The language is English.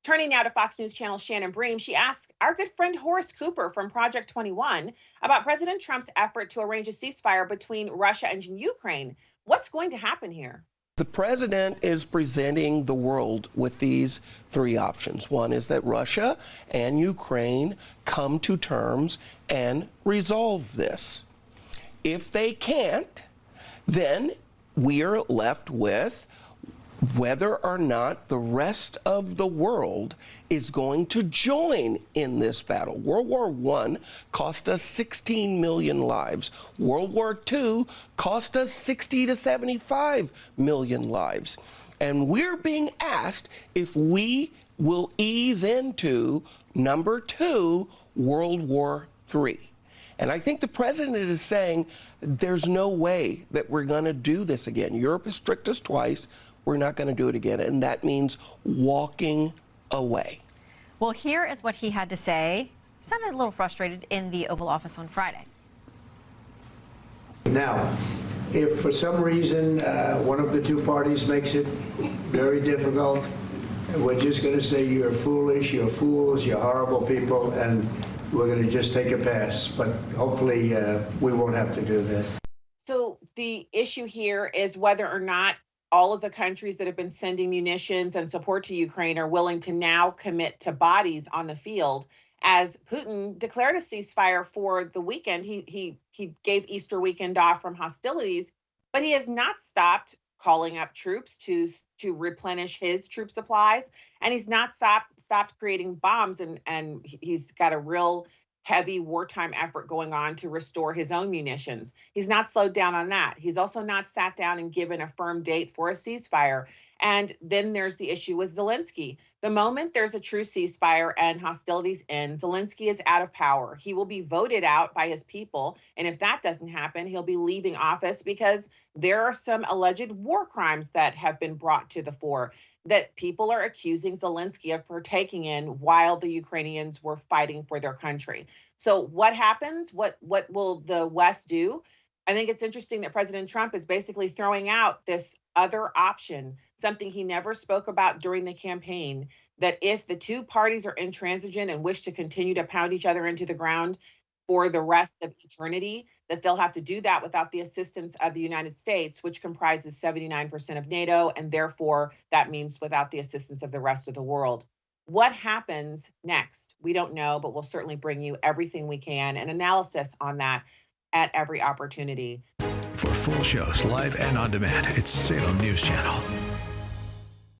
Turning now to Fox News Channel's Shannon Bream, she asked our good friend Horace Cooper from Project 21 about President Trump's effort to arrange a ceasefire between Russia and Ukraine. What's going to happen here? The president is presenting the world with these three options. One is that Russia and Ukraine come to terms and resolve this. If they can't, then we are left with whether or not the rest of the world is going to join in this battle. World War I cost us 16 million lives. World War II cost us 60 to 75 million lives. And we're being asked if we will ease into number 2, World War III. And I think the president is saying there's no way that we're going to do this again. Europe has tricked us twice. We're not going to do it again, and that means walking away. Well, here is what he had to say. He sounded a little frustrated in the Oval Office on Friday. Now, if for some reason one of the two parties makes it very difficult, we're just going to say you're foolish, you're fools, you're horrible people, and we're going to just take a pass. But hopefully we won't have to do that. So the issue here is whether or not all of the countries that have been sending munitions and support to Ukraine are willing to now commit to bodies on the field. As Putin declared a ceasefire for the weekend, he gave Easter weekend off from hostilities, but he has not stopped calling up troops to replenish his troop supplies, and he's not stopped creating bombs, and he's got a real heavy wartime effort going on to restore his own munitions. He's not slowed down on that. He's also not sat down and given a firm date for a ceasefire. And then there's the issue with Zelensky. The moment there's a true ceasefire and hostilities end, Zelensky is out of power. He will be voted out by his people. And if that doesn't happen, he'll be leaving office because there are some alleged war crimes that have been brought to the fore that people are accusing Zelensky of partaking in while the Ukrainians were fighting for their country. So what happens? What will the West do? I think it's interesting that President Trump is basically throwing out this other option, something he never spoke about during the campaign, that if the two parties are intransigent and wish to continue to pound each other into the ground for the rest of eternity, that they'll have to do that without the assistance of the United States, which comprises 79% of NATO, and therefore that means without the assistance of the rest of the world. What happens next? We don't know, but we'll certainly bring you everything we can and analysis on that at every opportunity. For full shows, live and on demand, it's Salem News Channel.